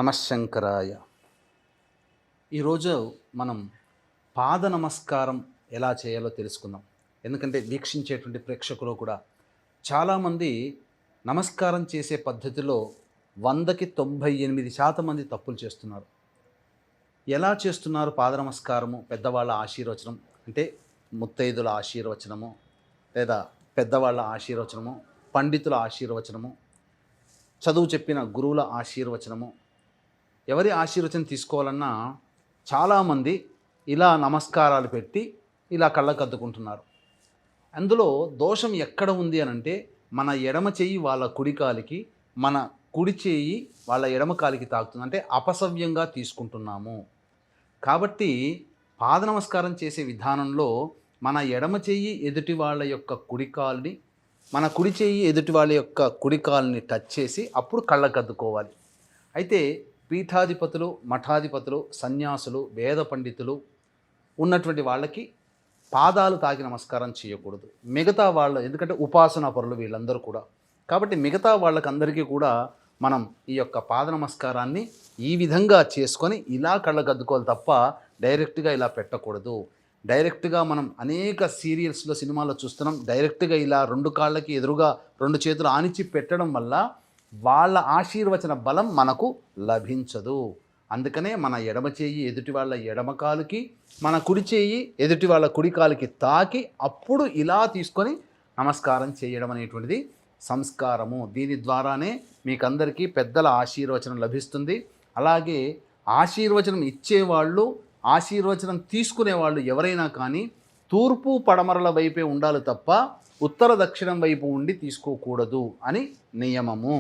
నమశంకరాయ. ఈరోజు మనం పాద నమస్కారం ఎలా చేయాలో తెలుసుకుందాం. ఎందుకంటే వీక్షించేటువంటి ప్రేక్షకులు కూడా చాలామంది నమస్కారం చేసే పద్ధతిలో 100కి 98% మంది తప్పులు చేస్తున్నారు. ఎలా చేస్తున్నారు పాద నమస్కారము? పెద్దవాళ్ళ ఆశీర్వచనం అంటే ముత్తైదుల ఆశీర్వచనము, లేదా పెద్దవాళ్ళ ఆశీర్వచనము, పండితుల ఆశీర్వచనము, చదువు చెప్పిన గురువుల ఆశీర్వచనము, ఎవరి ఆశీర్వచనం తీసుకోవాలన్నా చాలామంది ఇలా నమస్కారాలు పెట్టి ఇలా కళ్ళకద్దుకుంటున్నారు. అందులో దోషం ఎక్కడ ఉంది అనంటే, మన ఎడమ చెయ్యి వాళ్ళ కుడి కాలికి, మన కుడి చెయ్యి వాళ్ళ ఎడమ కాలికి తాకుతుంది. అంటే అపసవ్యంగా తీసుకుంటున్నాము. కాబట్టి పాద నమస్కారం చేసే విధానంలో మన ఎడమ చెయ్యి ఎదుటి వాళ్ళ యొక్క కుడి కాలుని, మన కుడి చెయ్యి ఎదుటి వాళ్ళ యొక్క కుడి కాలుని టచ్ చేసి అప్పుడు కళ్ళకద్దుకోవాలి. అయితే పీఠాధిపతులు, మఠాధిపతులు, సన్యాసులు, వేద పండితులు ఉన్నటువంటి వాళ్ళకి పాదాలు తాకి నమస్కారం చేయకూడదు. మిగతా వాళ్ళు, ఎందుకంటే ఉపాసనా పరులు వీళ్ళందరూ కూడా. కాబట్టి మిగతా వాళ్ళకందరికీ కూడా మనం ఈ యొక్క పాద నమస్కారాన్ని ఈ విధంగా చేసుకొని ఇలా కళ్ళకద్దుకోవాలి తప్ప డైరెక్ట్గా ఇలా పెట్టకూడదు. డైరెక్ట్గా మనం అనేక సీరియల్స్లో, సినిమాల్లో చూస్తున్నాం. డైరెక్ట్గా ఇలా 2 కాళ్ళకి ఎదురుగా 2 చేతులు ఆనిచి పెట్టడం వల్ల వాళ్ళ ఆశీర్వచన బలం మనకు లభించదు. అందుకనే మన ఎడమ చేయి ఎదుటి వాళ్ళ ఎడమ కాలుకి, మన కుడి చేయి ఎదుటి వాళ్ళ కుడి కాలుకి తాకి అప్పుడు ఇలా తీసుకొని నమస్కారం చేయడం అనేటువంటిది సంస్కారము. దీని ద్వారానే మీకందరికీ పెద్దల ఆశీర్వచనం లభిస్తుంది. అలాగే ఆశీర్వచనం ఇచ్చేవాళ్ళు, ఆశీర్వచనం తీసుకునేవాళ్ళు ఎవరైనా కానీ తూర్పు పడమరల వైపే ఉండాలి తప్ప ఉత్తర దక్షిణం వైపు ఉండి తీసుకోకూడదు అని నియమము.